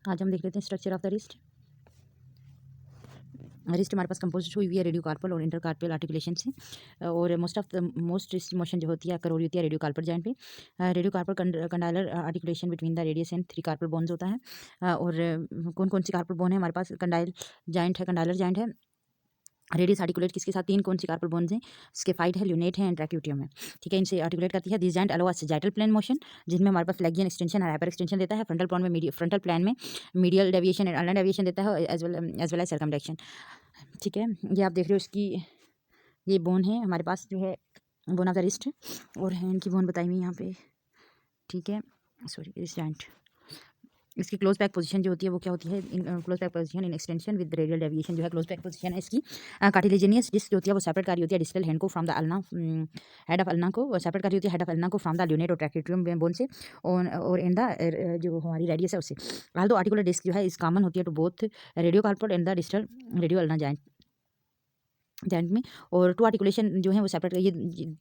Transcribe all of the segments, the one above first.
आज हम देख लेते हैं structure of the wrist. Wrist हमारे पास कंपोजिट हुई हुई है रेडियोकार्पल और इंटरकार्पियल आर्टिकुलेशन से, और मोस्ट रिस्ट मोशन जो होती है अकर हो रही होती है रेडियोकार्पल जॉइंट पे। Radiocarpal condylar articulation between the radius and 3 carpal bones होता है। और कौन कौन सी कार्पल बोन है हमारे पास? कंडाइल जॉइंट है, कंडाइलर जॉइंट है। रेडियस आर्टिकुलेट किसके साथ? 3 कौन सी कार्पल बोन्स हैं? स्केफाइड है, ल्यूनेट है एंड ट्रैक्यूटियम है। ठीक है, इनसे आर्टिकुलेट करती है। This joint allow us sagittal plane motion, जिनमें हमारे पास फ्लेक्सियन एक्सटेंशन और हाइपर एक्सटेंशन देता है। फ्रंटल प्लेन में medial deviation and ulnar deviation देता है, एज वेल एज सर्कमडक्शन। ठीक है, ये आप देख रहे हो इसकी, ये बोन है हमारे पास जो है बोन ऑफ द रिस्ट, और हैंड की बोन बताई हुई यहाँ पे। ठीक है, सॉरी रिस्ट जॉइंट। इसकी क्लोज बैक पोजीशन जो होती है वो क्या होती है? Close back position in extension with radial deviation जो है क्लोज बैक पोजीशन है इसकी। कार्टिलेजिनियस डिस्क जो होती है वो सेपरेट कर रही होती है डिस्टल हैंड को from the ulna, head of ulna को सेपरेट कर रही होती है हेड ऑफ अल्ना को फ्रॉम द ल्यूनेट और ट्रैक्यूटियम बोन से, और इन द जो हमारी रेडियस है उससे। आल्दो आर्टिकुलर डिस्क जो है इस कॉमन होती है to both radiocarpal and the distal radio ulna joint में। और 2 आर्टिकुलेशन जो है वो सेपरेट, ये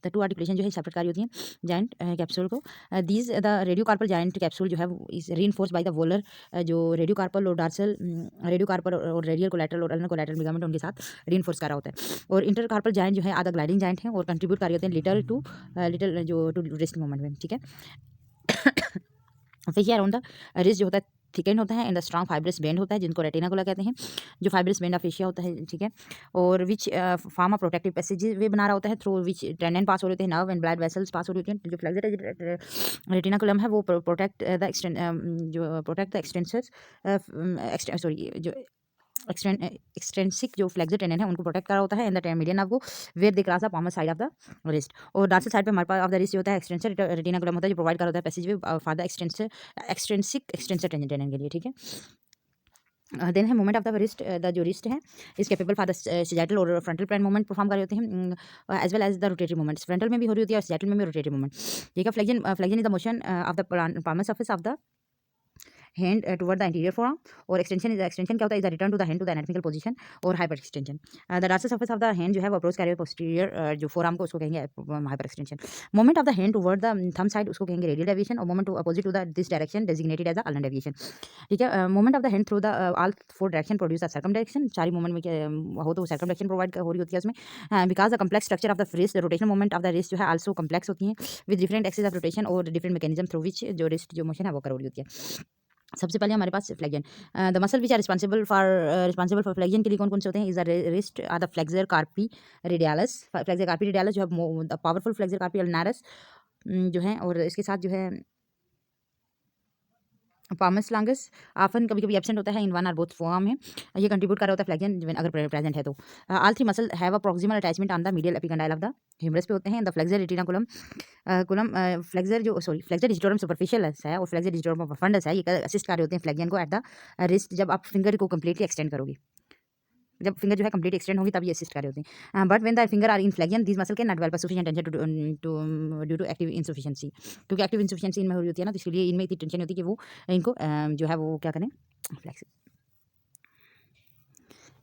2 आर्टिकुलेशन जो है सेपरेट कार्य होती हैं जॉइंट कैप्सूल को। दीज द रेडियोकार्पल जॉइंट कैप्सूल जो है वो is reinforced bye the volar, जो रेडियोकार्पल और डार्सल रेडियोकार्पल और रेडियल कोलैटरल और अल्नर कोलैटरल लिगामेंट उनके साथ रीइंफोर्स करा होता है। और इंटरकार्पल जॉइंट जो है आधा ग्लाइडिंग जॉइंट है और कंट्रीब्यूट कर रहे होते हैं लिटिल जो टू रिस्ट मूवमेंट में। ठीक है, फिर अराउंड द रिस्ट जो होता है थिकन होता है and the strong fibrous bend होता है, जिनको रेटिना कहते हैं, जो फाइब्रस बेंड ऑफ एशिया होता है। ठीक है, और which form of protective passage वे बना रहा होता है थ्रू विच टेंडन पास हो रहे हैं, nerve and blood vessels pass हो रही होती हैं। जो फ्लेक्सर रेटिनाकुलम है वो प्रोटेक्ट द एक्सटेंसर्स, सॉरी जो एक्सटेंसिक जो फ्लेक्सर टेंडन है उनको प्रोटेक्ट करा होता है इन द मीडियन ऑफ वो where they cross the palmar side of the wrist. और डार्सल साइड पे हमारे पास ऑफ द रिस्ट जो होता है एक्सटेंसर रेटिनाकुलम होता है, जो प्रोवाइड करा होता है पैसेज वे फॉर द एक्सटेंसिक एक्सटेंसर टेंडन के लिए। ठीक है, देन है movement of the wrist. The जो रिस्ट है is capable for the sagittal और फ्रंटल प्लेन मूवमेंट परफॉर्म कर रहे होते हैं, as well as the rotatory movements. Frontal में भी हो रही होती है और सैजिटल में भी रोटेटरी मूवमेंट। ठीक है, flexion is the motion of the palmar surface of the hand toward the interior forearm, और एक्सटेंशन क्या होता है? Is the return to the hand to the anatomical position, और hyper extension. The dorsal surface of the hand जो है वो approach carrier posterior जो forearm को उसको कहेंगे hyper extension. Movement of the hand toward the thumb side उसको कहेंगे रेडियल डेविएशन, और movement to opposite to the this direction designated as the ulnar deviation. ठीक है, movement of the hand through the all 4 direction produce the circumduction. सारी movement में क्या हो तो सर्कमडक्शन प्रोवाइड हो रही होती है उसमें, because the complex structure of the wrist, rotational movement of the wrist जो है आल्सो कम्प्लेक्स होती है with different axis of rotation और डिफरेंट मैकेनिज्म थ्रू विच जो रिस्ट जो मोशन है वो कर रही होती है। सबसे पहले हमारे पास flexion, the muscle which are responsible for flexion के लिए कौन कौन से होते हैं? Is the wrist are the flexor carpi radialis. Flexor carpi radialis जो है the powerful flexor carpi ulnaris जो है, और इसके साथ जो है पामस लांगस ऑफन कभी कभी एब्सेंट होता है इन वन और बोथ फॉर्म है। ये कंट्रीब्यूट कर रहा होता है फ्लेक्जन अगर प्रेजेंट है तो। All 3 muscle have a proximal attachment on the medial epicondyle of the humerus पे होते हैं। द फ्लेक्सर रेटिनाकुलम फ्लेक्सर जो फ्लेक्सर डिजिटोरम सुपरफिशियल है और फ्लेक्सर डिजिटोरम प्रोफंडस है, ये असिस्ट कर रहे होते हैं फ्लेक्जन को एट द रिस्ट, जब आप फिंगर को कंप्लीटली एक्सटेंड करोगे, जब फिंगर जो है कंप्लीट एक्सटेंड होगी तब ये असिस्ट कर रहे होते हैं। But when the finger are in flexion this muscle can not develop sufficient tension due to active insufficiency, क्योंकि एक्टिव इनसफिशिएंसी इनमें हो रही होती है ना, तो इसलिए इनमें इतनी टेंशन होती है कि वो इनको जो है वो क्या करें, फ्लेक्स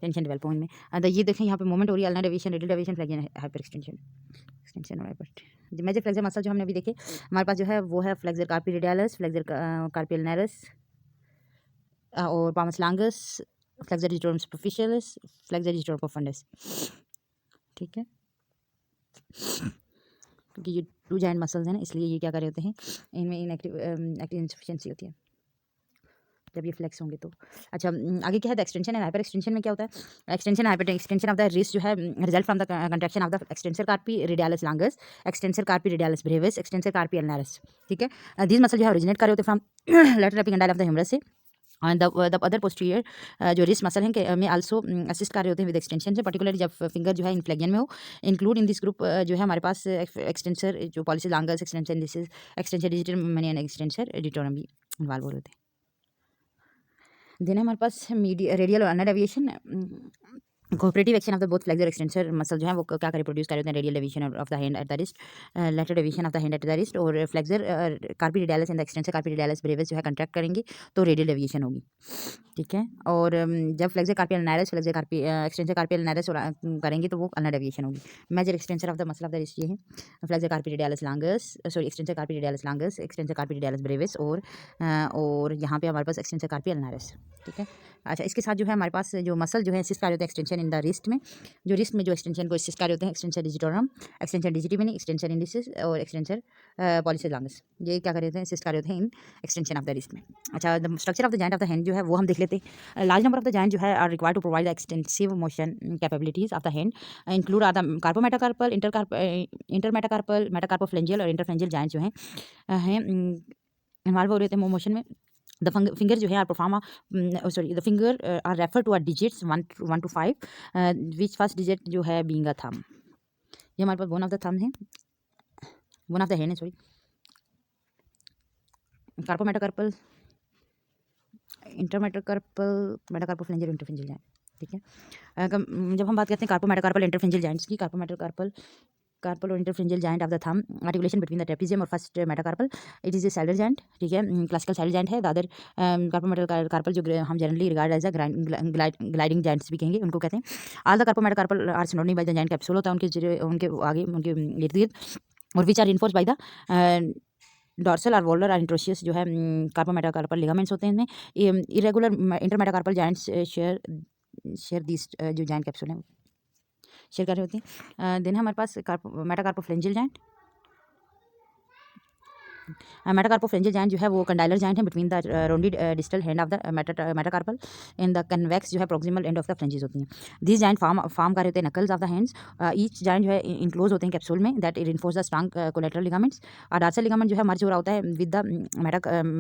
टेंशन डेवलप हो इनमें। ये देखें यहाँ पे मूवमेंट हो रही है ulnar deviation, radial deviation, flexion, hyper extension और हाइपर। मेजर फ्लेक्सर मसल जो हमने अभी देखे हमारे पास जो है वो है flexor carpi radialis, flexor carpi ulnaris और palmaris longus, flexor digitorum superficialis, flexor digitorum profundus. ठीक है, क्योंकि ये 2 जॉइंट मसल्स हैं ना, इसलिए ये क्या कर रहे होते हैं, इनमें एक्टिव इनसफिशिएंसी होती है जब ये फ्लेक्स होंगे तो। अच्छा, आगे क्या है? The extension and hyper extension में क्या होता है? Extension hyper extension of the wrist जो है result from the contraction of the extensor carpi radialis longus, extensor carpi radialis brevis, extensor carpi ulnaris. ठीक है, दीज मसल जो है ओरिजिनेट कर रहे होते हैं from lateral epicondyle of the humerus से, एंड द अदर पोस्टीरियर जो रिस्ट मसल हैं में आल्सो असिस्ट कर रहे होते हैं विद एक्सटेंशन से, पर्टिकुलरली जब फिंगर जो है इन फ्लेक्जन में हो। इंक्लूड इन दिस ग्रुप जो है हमारे पास एक्सटेंसर जो पॉलिसी लांगस, एक्सटेंसर डिजिटल मैनियन, एक्सटेंसर डिटोरम भी इन्वॉल्व हो रहे होते हैं। देन हमारे पास रेडियल और ulnar deviation, cooperative action of the both flexor extensor muscle जो है वो क्या करे प्रोड्यूस कर रहे होते हैं radial deviation of the hand at the wrist, lateral deviation of the hand at the wrist, और flexor carpi radialis and the extensor carpi radialis brevis जो है कंट्रैक्ट करेंगे तो रेडियल डेविएशन होगी। ठीक है। और जब फ्लेक्सर कार्पियल नायरस एक्सटेंसर कार्पियल नायरस करेंगे तो वो अल्नर डेविएशन होगी। Major extensor of the muscle of the wrist ये है flexor carpi radialis longus, sorry extensor carpi radialis longus, extensor carpi radialis brevis और यहाँ पे हमारे पास एक्सटेंसर कार्पियल नायरस। ठीक है। अच्छा, इसके साथ जो है हमारे पास जो मसल जो है सिस्ट कार्य होते हैं एक्सटेंशन इन द रिस्ट में, जो रिस्ट में जो एक्सटेंशन को सिस्ट कार्य होते हैं extensor digitorum, extensor digiti minimi, extensor indicis और एक्सटेंसर पॉलिसिस लॉन्गस। ये क्या कर होते हैं सिस्ट कार्य होते हैं in extension of the wrist में। अच्छा, the structure of the joint of the hand जो है वो हम देख लेते हैं। Large number of the joint जो है are required to provide the extensive motion capabilities of the hand, include are the carpometacarpal, intermetacarpal, metacarpophalangeal और इंटरफ्लेंजियल जॉइंट जो हैं इन्वॉल्व हो रहे थे मोशन में। द फिंगर जो है are perform the finger are refer to are digits 1 to 5 which first digit जो है बीइंग अ थंब। ये हमारे पास बोन ऑफ द थंब है, बोन ऑफ द हैंड है, sorry, carpometacarpal, intermetacarpal, metacarpophalangeal, interphalangeal joint. ठीक है। जब हम बात करते हैं कार्पोमेटाकार्पल इंटरफ्लेंजियल जॉइंट्स की, कार्पल और interphalangeal joint of the thumb, articulation between the trapezium और first metacarpal, it is a saddle joint. ठीक है, क्लासिकल सैडल जॉइंट है। द अदर कार्पोमेटाकार्पल जो हम generally regard as a gliding joints भी कहेंगे, उनको कहते हैं। All the carpometacarpal are surrounding by the joint capsule होता है उनके आगे, उनके इर्द गिर्द, और which are enforce by the dorsal और वोल्डर और इंट्रोशियस जो है कार्पोमेटाकार्पल लिगामेंट्स होते हैं इनमें। इरेगुलर इंटरमेटाकार्पल जॉइंट्स शेयर दिस जो जॉइंट कैप्सूल है शेयर कर रहे होते हैं। देन हमारे पास मेटाकार्पोफ्लेंजियल जॉइंट। मेटाकार्पोफ्लेंजियल जॉइंट जो है वो कंडाइलर जॉइंट है between the rounded distal hand of the metacarpal and the convex जो है proximal end of the flanges होती हैं। दिस जॉइंट फॉर्म कर होते हैं knuckles of the hands. Each joint जो है इनक्लोज होते हैं कैप्सूल में that reinforce the strong collateral ligaments. और डॉर्सल लिगामेंट जो है मर्ज हो रहा होता है विद द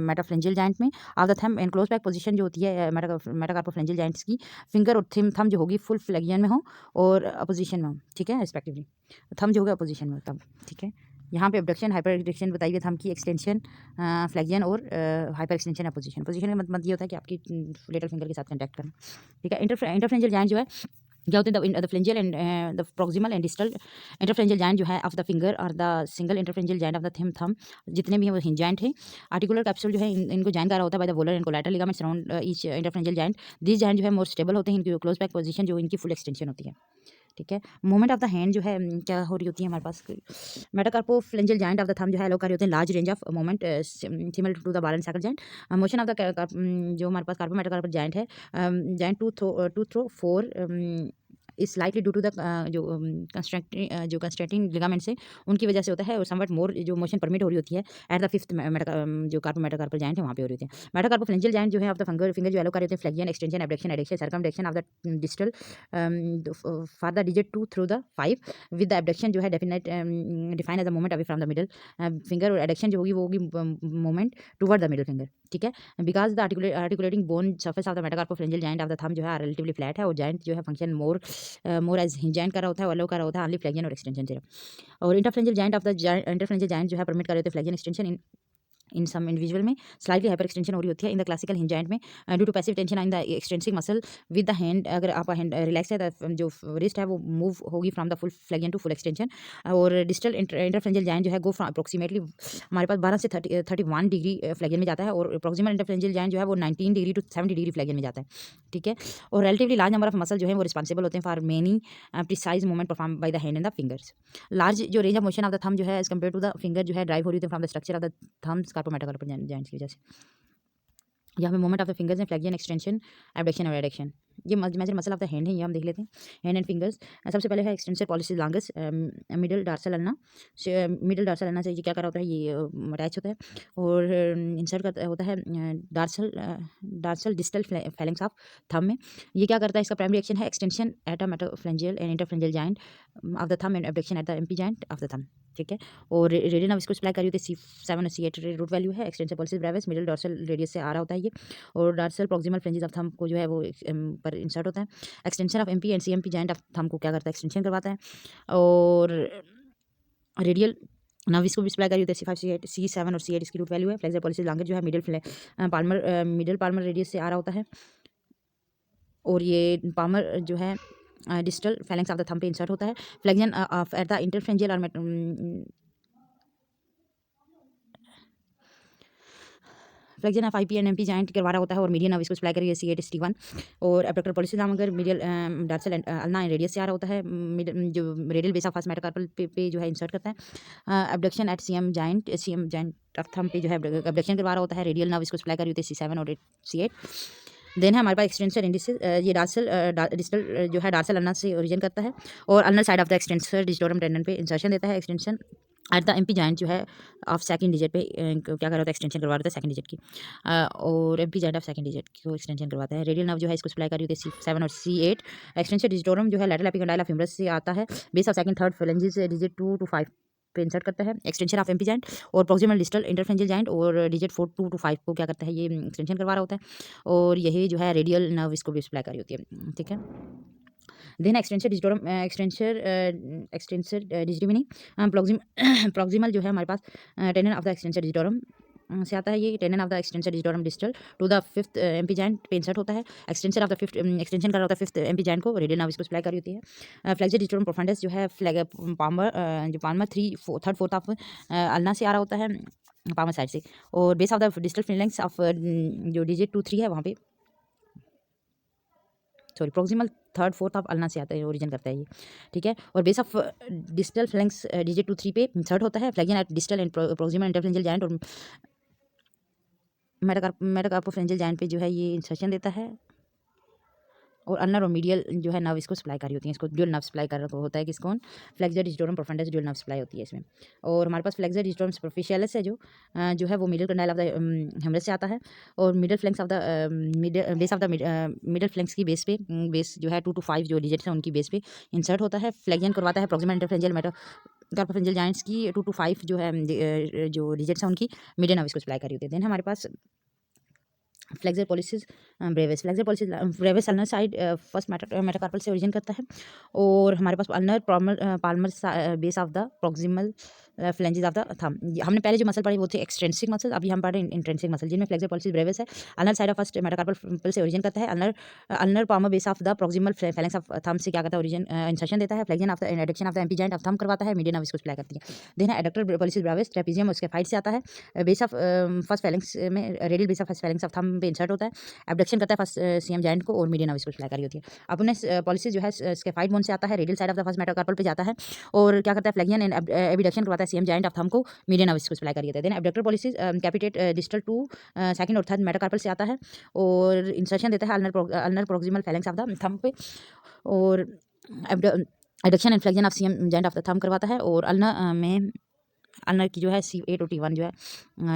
मेटाफ्लेंजियल जॉइंट में of the thumb and close back position जो होती है मेटाकार्पोफ्लेंजियल जॉइंट्स की, फिंगर और थंब जो होगी फुल फ्लेक्शन में हो और अपोजिशन में हो। ठीक है, रिस्पेक्टिवली थंब जो होगा अपोजिशन में हो तब। ठीक है, यहाँ पे एब्डक्शन हाइपर एब्डक्शन बताई गई थंब की, एक्सटेंशन फ्लेक्शन और हाइपर एक्सटेंशन अपोजिशन। पोजीशन का मतलब ये होता है कि आपकी लिटिल फिंगर के साथ कॉन्टैक्ट करना। ठीक है, इंटरफ्रेंजियल जॉइंट जो है क्या होते हैं the phalangeal and the proximal and distal interphalangeal joint जो है ऑफ द फिंगर और the single interphalangeal joint of the thumb जितने भी हैं वो हिंज जॉइंट है। आर्टिकुलर कैप्सूल जो है इनको जॉइन करा होता है by the volar and collateral ligaments around each interphalangeal joint. This joint जो है मोर स्टेबल होते हैं, इनकी क्लोज बैक पोजीशन जो इनकी फुल एक्सटेंशन होती है। ठीक है, मूवमेंट ऑफ द हैंड जो है क्या हो रही होती है हमारे पास। Metacarpophalangeal joint of the thumb जो है अलाउ कर रहे होते हैं large range of movement similar to the ball and socket joint. Motion of the जो हमारे पास कार्पोमेटाकार्पल जॉइंट है, joint two through four is slightly due to the जो कंस्ट्रक्टिंग लिगामेंट्स है उनकी वजह से होता है, और समवट मोर जो मोशन परमिट हो रही होती है एट द फिफ्थ जो कार्पोमेटाकार्पल जॉइंट है वहाँ पे हो रही होती है। मेटाकार्पोफ्लेंजियल जॉइंट जो है ऑफ द फिंगर जो अलाउ कर रहे थे flexion, extension, abduction, adduction, circumduction of the distal for the digit 2 through the 5 with the abduction जो है define as the movement away from the middle finger, और एडक्शन जो होगी वो होगी movement toward the middle finger. ठीक है, because the articulating bone surface of the metacarpophalangeal joint of the thumb जो है रिलेटिवली फ्लैट है, और जॉइंट जो है function more as hinge joint कर रहा होता है, अलाउ कर रहा होता है ओनली फ्लेक्शन और एक्सटेंशन सिर्फ। और interphalangeal joint of the interphalangeal joint जो है परमिट कर रहे होते हैं flexion extension in some individual में स्लाइटली हाइपर एक्सटेंशन हो रही होती है in the classical hinge joint में due to passive tension in the extensive muscle with the hand. अगर आपका हैंड रिलैक्स है जो रिस्ट है वो मूव होगी from the full flexion to full extension. और डिस्टल इंटरफ्रेंजियल जॉइंट जो है गो फ्रॉम अप्रोक्सीमेटली हमारे पास 12 से 31 डिग्री फ्लेक्शन में जाता है, और प्रोक्सिमल इंटरफ्रेंजियल जॉइंट जो है वो 19 डिग्री टू 70 डिग्री फ्लेक्शन में जाता है। ठीक है, और relatively large number of muscle जो है वो रिस्पॉन्सिबल होते हैं for many precise movement perform by the hand and the fingers. Large जो range of motion of the thumb जो है as compare to the finger जो है ड्राइव हो रही है from the structure of the thumbs carpometacarpal joints की वजह से। यहाँ पे मूवमेंट ऑफ द फिंगर्स हैं फ्लेक्शन, एक्सटेंशन, एब्डक्शन और एडक्शन। ये major muscle of the hand है, ये हम देख लेते हैं हैंड एंड फिंगर्स। सबसे पहले है extensor pollicis longus middle dorsal ulna. Middle dorsal ulna से ये क्या कर रहा होता है, ये अटैच होता है और इंसर्ट करता होता है dorsal distal phalanx of thumb में। ये क्या करता है, इसका प्राइमरी एक्शन है extension at a metaphalangeal and interphalangeal joint of the thumb and abduction at the MP joint of the thumb. ठीक है, और रेडियन ऑफ इसको सप्लाई करी होती है C7 और C8 रूट वैल्यू है। Extensor pollicis Brevis middle dorsal radius से आ रहा होता है ये, और dorsal proximal fringes of thumb को जो है वो पर इंसर्ट होता है। Extension of MP and CMP joint of thumb को क्या करता है, एक्सटेंशन करवाता है। और रेडियल नव इसको भी सप्लाई करी होती है C5 C8 C7 और C8 इसकी रूट वैल्यू है। फ्लेक्सर पॉलिसिस लॉन्गर जो है मिडल पाल्मर रेडियस से आ रहा होता है, और ये पाल्मर जो है distal phalanx of the thumb पे इंसर्ट होता है। फ्लेक्शन एट द इंटरफ्रेंजियल और flexion of IP and MP joint करवा रहा होता है और मीडियन नर्व इसको सप्लाई करिए C8 ST1 और एब्डक्टर पॉलिसिस अगर मीडियल डार्सल अल्ना रेडियस से आ रहा होता है जो radial base of first metacarpal पे जो है इंसर्ट करता है। Abduction at CM joint of thumb पे जो है एब्डक्शन करवा रहा होता है, रेडियल नर्व इसको सप्लाई करी होती है C7 और C8। देन है हमारे पास एक्सटेंसर इंडिसेस, ये डिस्टल जो है डार्सल अल्ना से ओरिजिन करता है और ulnar side of the extensor digitorum tendon पे इंसर्शन देता है। Extension at the MP joint जो है ऑफ सेकंड डिजिट पे क्या कर रहा होता है, एक्सटेंशन करवा रहा था सेकंड डिजिट की और MP joint of second digit को एक्सटेंशन करवाता है। रेडियल नर्व जो है इसको सप्लाई करी होती है C7 और C8। एक्सटेंशन डिजिटोरम जो है लैटरल एपिकंडाइल ऑफ ह्यूमरस से आता है, base of second third phalanges digit 2 to 5 पे इंसर्ट करता है। एक्सटेंशन ऑफ एमपी जॉइंट और प्रोक्सिमल डिस्टल इंटरफेरेंजियल जॉइंट और डिजिट 2 to 5 को क्या करता है, ये एक्सटेंशन करवा रहा होता है और यही जो है रेडियल नर्व इसको भी सप्लाई करी होती है। ठीक है, then extensor digitorum extensor digiti minimi proximal जो है हमारे पास tendon of the extensor digitorum से आता है। ये tendon of the extensor digitorum distal to the fifth MP joint पे इंसर्ट होता है। Extension of the fifth extension कर रहा होता है फिफ्थ एमपी जॉइंट को, रेडियल नर्व इसको सप्लाई करी होती है। फ्लेक्सर डिजिटोरम प्रोफंडस जो है पाल्मर 3/4 ऑफ अल्ना से आ रहा होता है, पाल्मर साइड से, और base of the distal phalanx of जो डिजिट 2 3 है वहाँ पे proximal 3rd 4th of ulna से आता है, ओरिजिन करता है ये। ठीक है, और base of distal phalanx digit 2 3 पे इंसर्ट होता है। Flexion at distal and proximal interphalangeal joint और मेटाकार्पोफ्रेंजियल जॉइंट पे जो है ये इंसर्शन देता है और अल्नर और मीडियल जो है नर्व इसको सप्लाई करी होती है। इसको ड्यूल नर्व सप्लाई कर होता है किसको, flexor digitorum profundis dual nerve supply होती है इसमें। और हमारे पास फ्लेक्सर डिजिटोरम सुपरफिशियलिस है जो है वो middle condyle of the humerus से आता है और middle phalanx of the base of the middle phalanx की बेस जो है 2 to 5 जो डिजिट्स हैं उनकी बेस पे इंसर्ट होता है। फ्लेक्सियन करवाता है प्रोक्सिमल इंटरफ्रेंजियल मेटाकार्पोफ्रेंजियल जॉइंट्स की 2 to 5 जो है जो डिजिट्स हैं उनकी मीडियन नर्व इसको सप्लाई करी होती है। देन हमारे पास flexor pollicis brevis ulnar side first metacarpal से ओरिजिन करता है और हमारे पास ulnar palmar base of the proximal phalanges of the thumb. हमने पहले जो मसल पढ़े वो थे एक्सट्रेंसिक मसल, अभी हम पढ़ रहे हैं इंट्रेंसिक मसल, जिनमें फ्लेक्सर पॉलिसिस ब्रेविस है। Ulnar side of first metacarpal से ओरिजिन करता है। Ulnar palmar base of the proximal phalanx of thumb से क्या करता है, ओरिजिन इंसर्शन देता है। Flexion of the adduction of the MP joint of thumb करवाता है, मीडियन नर्व इसको सप्लाई करती है। देन है एडक्टर पॉलिसिस ब्रेविस ट्रेपेजियम उसके फाइट से आता है, बेस ऑफ फर्स्ट फेलेंक्स में radial base of first phalanx of thumb पे इंसर्ट होता है। एब्डक्शन करता है फर्स्ट सीएम जॉइंट को और मीडियन नर्व इसको सप्लाई करी होती है। अपने पॉलिसिस जो है स्केफाइड बोन से आता है, radial side of the first metacarpal पे जाता है और क्या करता है, फ्लेक्शन एंड एबिडक्शन करवाता है सीएम जॉइंट ऑफ थंब को, मीडियन नर्व इसको सप्लाई करी होती है। Then abductor pollicis capitate distal 2 second और थर्ड मेटाकार्पल से आता है और इंसर्शन देता है ulnar proximal phalanx of the thumb पे और adduction and flexion of CM joint of the thumb करवाता है और अल्नर की जो है C8 और T1 जो है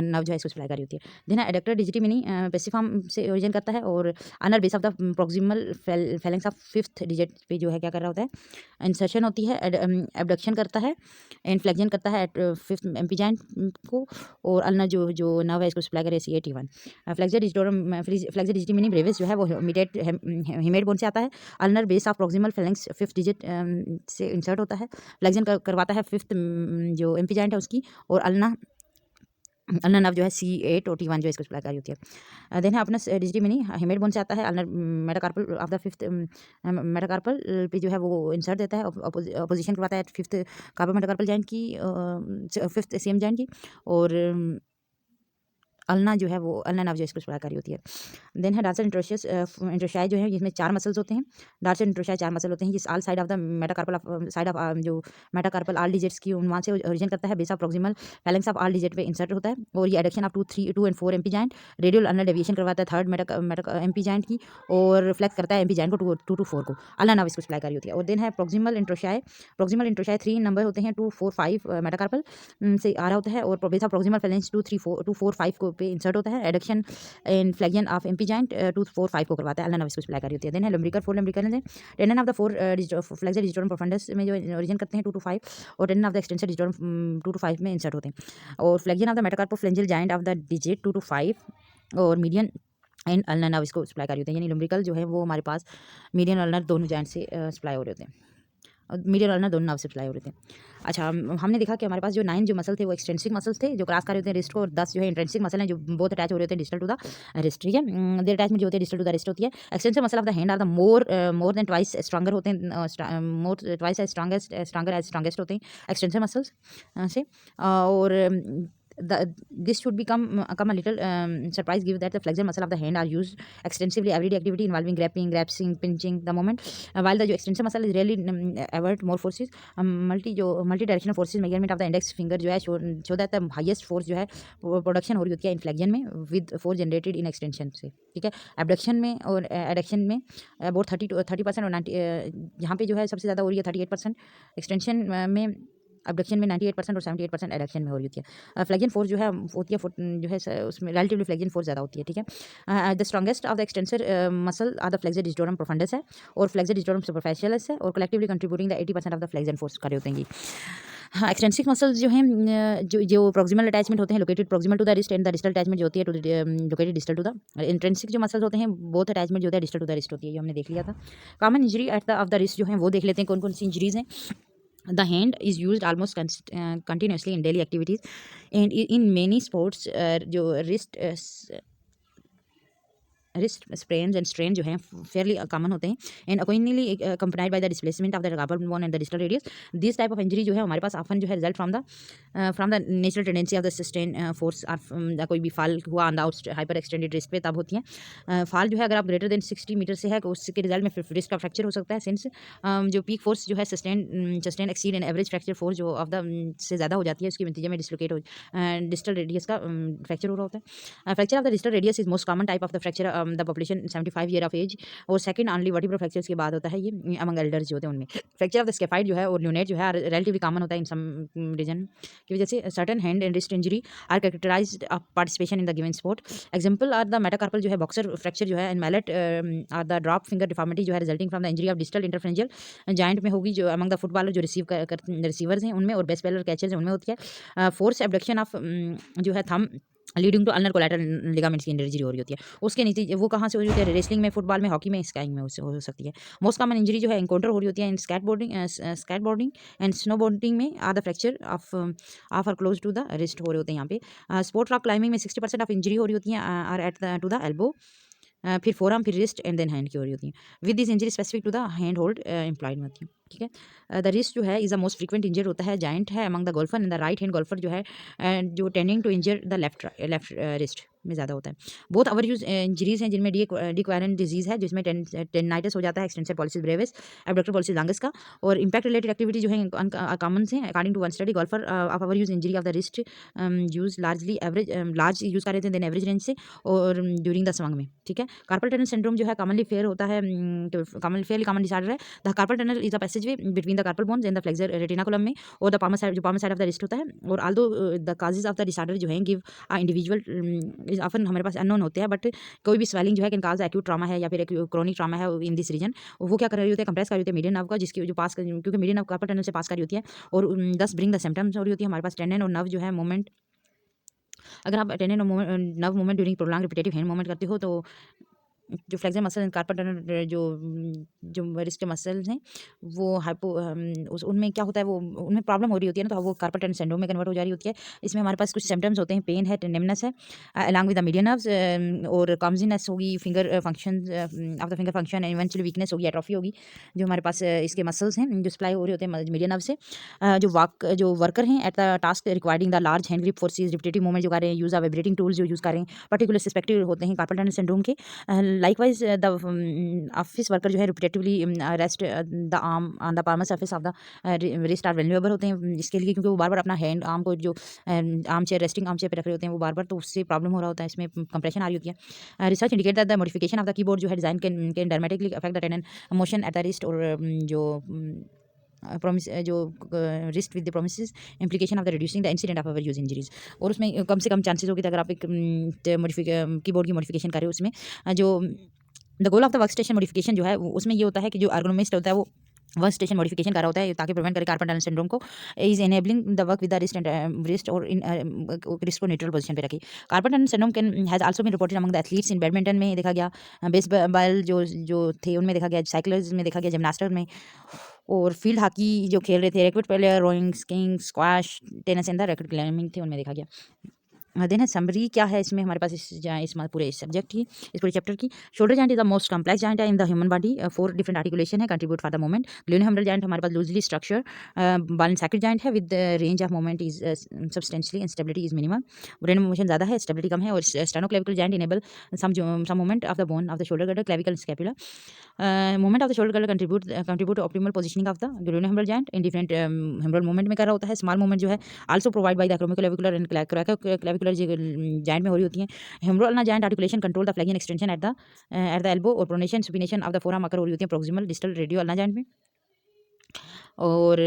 नर्व जो है इसको सप्लाई करी होती है। देन एडक्टर डिजिटमिनी पेसिफॉर्म से ओरिजिन करता है और ulnar base of the proximal phalanx of fifth digit पे जो है क्या कर रहा होता है, इंसर्शन होती है, एबडक्शन करता है एंड फ्लेक्शन करता है एट फिफ्थ एमपी जॉइंट को और अल्नर जो नर्व है इसको सप्लाई करे C8 T1। फ्लेक्सर डिजिटमिनी ब्रेविस जो है वो हिमेड बोन से आता है। Ulnar base of proximal phalanx fifth digit से इंसर्ट होता है। फ्लेक्शन करवाता है फिफ्थ जो एमपी जॉइंट है उसकी और अल्नर नर्व जो है C8 और T1 जो इसको सप्लाई करी होती है। देन है अपना डिजिटमिनी हिमेड बोन से आता है। Ulnar metacarpal of the fifth metacarpal पे जो है वो इंसर्ट देता है, अपोजिशन करवाता है फिफ्थ कार्पल मेटाकार्पल जॉइंट की, फिफ्थ सीएम जॉइंट की और अल्ना जो है वो अल्ना नर्व जो इसको सप्लाई करी होती है। देन है डार्सल इंट्रोशाई जो है जिसमें 4 मसल्स होते हैं। डार्सल इंट्रोशाई 4 मसल होते हैं जिस all side of the metacarpal side of जो मेटाकार्पल आल डिजिट्स की वहाँ से ओरिजिन करता है। Base of proximal phalanx of all digit पे इंसर्ट होता है और ये adduction of 2 and 4 MP joint, radial ulnar deviation करवाता है थर्ड एमपी जॉइंट की और फ्लेक्स करता है एमपी जॉइंट को 2 to 4 को, अल्ना नर्व इसको सप्लाई करी होती है। और देन है प्रोक्सिमल इंट्रोशाई 3 नंबर होते हैं, 2 4 5 मेटाकार्पल से आ रहा होता है और बेस ऑफ प्रोक्सिमल फेलेंक्स 2 4 5 को पे इंसर्ट होता है। Adduction and flexion of MP joint 2 4 5 को करवाता है, अल्नर नर्व इसको सप्लाई करी होती है। देन है लम्ब्रिकल 4 लम्ब्रिकल है tendon of the 4 flexor digitorum profundus में जो ओरिजिन करते हैं 2 to 5 और tendon of the extensor digitorum 2 to 5 में इंसर्ट होते हैं और flexion of the metacarpophalangeal joint of the digit 2 to 5 और मीडियन एंड अल्नर नर्व इसको सप्लाई करी होते हैं। यानी लम्ब्रिकल जो है वो हमारे पास मीडियन अल्नर दोनों जॉइंट से सप्लाई हो रहे होते हैं और मीडियल अल्नर दोनों नर्व से सप्लाई हो रहे थे। अच्छा, हमने देखा कि हमारे पास जो 9 जो मसल थे वो एक्सटेंसिक मसल्स थे जो क्रॉस कर रहे होते हैं रिस्ट को और 10 जो है इंट्रेंसिक मसल हैं जो बहुत अटैच हो रहे होते हैं डिस्टल टू द रिस्ट। ठीक है, देयर अटैचमेंट जो होती है डिस्टल टू द रिस्ट होती है। Extensive muscle of the hand are the more than twice stronger होते हैं, more twice as stronger as strongest होते हैं एक्सटेंसिव मसल्स से। और This should come a little surprise given that the flexor muscle of the hand are used extensively everyday activity involving grasping, pinching the moment, while the जो extensor muscle is rarely avert more forces. multi directional forces measurement of the index finger जो है show that the highest force जो है production हो रही होती है इन flexion में with force generated in extension से, ठीक है। एबडक्शन में और एडक्शन में अबाउट 30% और 90 यहाँ पे जो है सबसे ज़्यादा हो रही है 38%, एक्सटेंशन में अबडक्शन में 98% और 78% एडक्शन में हो रही होती है। फ्लेक्जन फोर्स जो है होती है जो है उसमें रिलेटिवली फ्लेक्जन फोर्स ज़्यादा होती है, ठीक है। The strongest of the extensor muscle are the flexor digitorum profundus है और फ्लेक्सर डिस्टोरम सुपरफिशियलिस है और collectively contributing the 80% of the flexion force कर रहे होते हैं ये। हाँ, एक्सटेंसिक मसल्स जो हैं जो प्रोक्सिमल अटैचमेंट होते हैं located proximal to the wrist and the distal attachment जो होती है to located distal to the intrinsic जो मसल्स होते हैं बोथ अटैचमेंट जो होता है डिस्टल टू द रिस्ट होती है, जो हमने देख लिया था। Common injury at the of the wrist जो है वो देख लेते हैं कौन कौन सी इंजरीज हैं। The hand is used almost continuously in daily activities and in many sports जो रिस्ट स्प्रेन्स एंड स्ट्रेन जो हैं फेयरली कॉमन होते हैं and commonly accompanied by the displacement of the carpal bone and the distal radius. This type of injury जो है हमारे पास often जो है result from the natural tendency of the sustain force of कोई भी फॉल हुआ on the hyper extended wrist पे तब होती है। फॉल जो है अगर आप ग्रेटर देन 60 मीटर से है तो उसके रिजल्ट में रिस्ट का फ्रैक्चर हो सकता है सिंस जो पीक फोर्स जो है sustain exceed and average fracture force जो ऑफ द से ज़्यादा हो जाती है उसकी नतीजे में डिसलोकेट हो डिस्टल रेडियस का फ्रैक्चर हो रहा होता है। Fracture of the distal radius is most common type of the fracture the population 75 year of age और सेकंड ऑनली वर्टिब्रल फ्रैक्चर्स के बाद होता है ये अमंग एल्डर्स जो होते हैं उनमें। फ्रैक्चर ऑफ द स्केफाइड जो है और ल्यूनेट जो है रिलेटिवली कॉमन होता है इन सम रीजन की वजह से। Certain hand and wrist injury are characterized of participation in the given sport. Example are the metacarpal जो है बॉक्सर फ्रैक्चर जो है and mallet are the drop finger deformity जो है resulting from the injury of distal interphalangeal joint में होगी जो among the footballer जो रिसीवर्स हैं उनमें और बेस्ट बॉलर कैचर्स हैं उनमें होती है। फोर्स एबडक्शन ऑफ जो है thumb leading to ulnar collateral ligaments की इंजरी हो रही होती है उसके नीचे वो कहाँ से हो रही होती है रेसलिंग में फुटबॉल में हॉकी में स्काइंग में उससे हो सकती है। मोस्ट कॉमन इंजरी जो है एनकाउंटर हो रही होती है इन स्केटबोर्डिंग एंड स्नोबोर्डिंग में are the fracture of are close to the wrist हो रहे होते हैं यहाँ पे। स्पोर्ट रॉक क्लाइंबिंग में 60% ऑफ इंजरी हो रही होती है are at the to the elbow फिर फोरआर्म फिर रिस्ट एंड देन हैंड की हो रही होती है with this injury specific to the hand hold employed में होती है, ठीक है। द रिस्ट जो है is the most frequent injure होता है जाइंट है among the golfer and the right hand golfer जो है जो tending to injure the left wrist में ज़्यादा होता है। बहुत ओवर यूज इंजरीज हैं जिनमें डिक्वारेंट डिजीज़ है जिसमें टेंडाइटिस हो जाता है extensor pollicis brevis abductor pollicis longus का और इंपैक्ट रिलेटेड एक्टिविटी जो है कॉमन से according to one study golfer of over use injury of the wrist use largely average large use कर रहे थे देन एवरेज रेंज से और ड्यूरिंग द स्विंग में, ठीक है। कार्पल टनल सिंड्रोम जो है कॉमनली फेयर होता है फेयरली कॉमन डिसऑर्डर है। The carpal tunnel is a passage way between the carpal bones and the flexor retinaculum में और the palmar side of the wrist होता है और although the causes of the disorder जो है गिव अ इंडिविजुअल ऑफन हमारे पास unknown होते हैं बट कोई भी स्वेलिंग जो है कैन कॉज एक्यूट ट्रॉमा है या फिर क्रोनिक ट्रॉमा है इन दिस रीजन वो क्या कर रही होती है कंप्रेस कर रही होती है मीडियन नर्व का जिसकी जो पास क्योंकि मीडियन नर्व कार्पल टनल से पास कर रही होती है और 10 ब्रिंग द सिम्टम्स हो रही होती है हमारे पास टेंडन और नर्व जो है मूवमेंट। अगर आप टेंडन और nerve movement during prolong repetitive hand movement करते हो तो जो flexor muscle and carpal tunnel जो रिस्ट के मसल्स हैं वो उनमें क्या होता है वो उनमें प्रॉब्लम हो रही होती है ना तो वो कार्पल टनल सिंड्रोम में कन्वर्ट हो जा रही होती है। इसमें हमारे पास कुछ सिम्टम्स होते हैं पेन है टेंडनेस है along with the median nerves और कम्जीनेस होगी finger function of the finger function and eventually weakness होगी एट्रोफी होगी जो हमारे पास इसके मसल्स हैं जो सप्लाई हो रहे होते हैं मीडियन नर्व से। जो वर्कर हैं at the task requiring the large hand grip forces repetitive movement जो कर रहे हैं यूज ऑफ वाइब्रेटिंग टूल्स जो यूज़ कर रहे हैं पर्टिकुलर सस्पेक्टेड होते हैं कार्पल टनल सिंड्रोम के। Likewise, the office worker जो है repetitively rest the arm on the palmar surface of the wrist are vulnerable होते हैं इसके लिए क्योंकि वो बार बार अपना हैंड आर्म को जो arm chair resting arm chair पे रख रहे होते हैं वो बार बार तो उससे प्रॉब्लम हो रहा होता है इसमें कंप्रेशन आ रही होती है। Research indicate that the modification of the keyboard जो है design can dramatically affect the tendon motion eight the wrist और जो प्रोमिस जो wrist with the promise implication of the reducing the incident of our use injuries और उसमें कम से कम chances होगी अगर आप एक कीबोर्ड की मॉडिफिकेशन करें उसमें जो the goal of the work station modification जो है उसमें ये होता है कि जो एर्गोनोमिस्ट होता है वो वर्क स्टेशन मॉडिफिकेशन कर रहा होता है ताकि प्रिवेंट करे कार्पल टनल सिंड्रोम को is enabling the work with the wrist और इन रिस्ट को न्यूट्रल पोजीशन पे रखी। Carpal tunnel syndrome can has also been reported among the athletes in badminton में देखा गया बेसबॉल जो थे उनमें देखा गया साइकिलर्स में देखा गया जिमनास्टर में और फील्ड हॉकी जो खेल रहे थे racket player rowing skiing squash tennis and the racket climbing थे उनमें देखा गया। देन है समरी क्या है इसमें हमारे पास इस पूरे सब्जेक्ट की, इस पूरे चैप्टर की। Shoulder joint is the most complex joint है in the human body. 4 different articulation है contribute for the movement. Glenohumeral joint हमारे पास loosely structure ball and socket joint है with range of movement is substantially and stability is minimum. Brain motion ज़्यादा है, stability कम है। और sternoclavicular joint enable some movement of the bone of the shoulder girdle clavicle scapula. Movement of the shoulder girdle contribute optimal positioning of the glenohumeral joint in different humeral movement में कर रहा होता है। Small movement जो है also provide by the acromioclavicular and clavicular joint में हो रही होती हैं। Humeroulnar joint articulation control the flexion extension at the elbow और pronation supination of the forearm occur हो रही होती है proximal distal radio ulna joint में। और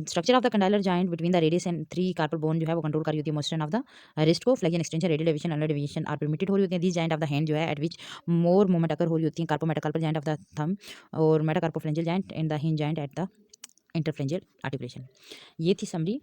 structure of the condylar joint between the radius and 3 carpal bone जो है वो कंट्रोल कर रही होती है मोशन ऑफ द रिस्ट को। Flexion extension radial deviation ulnar deviation are permitted हो रही होती है। This joint of the hand जो है एट विच मोर मूवमेंट अकर हो रही होती है carpometacarpal joint of the thumb और metacarpophalangeal joint and the hinge joint at the interphalangeal articulation. ये थी समरी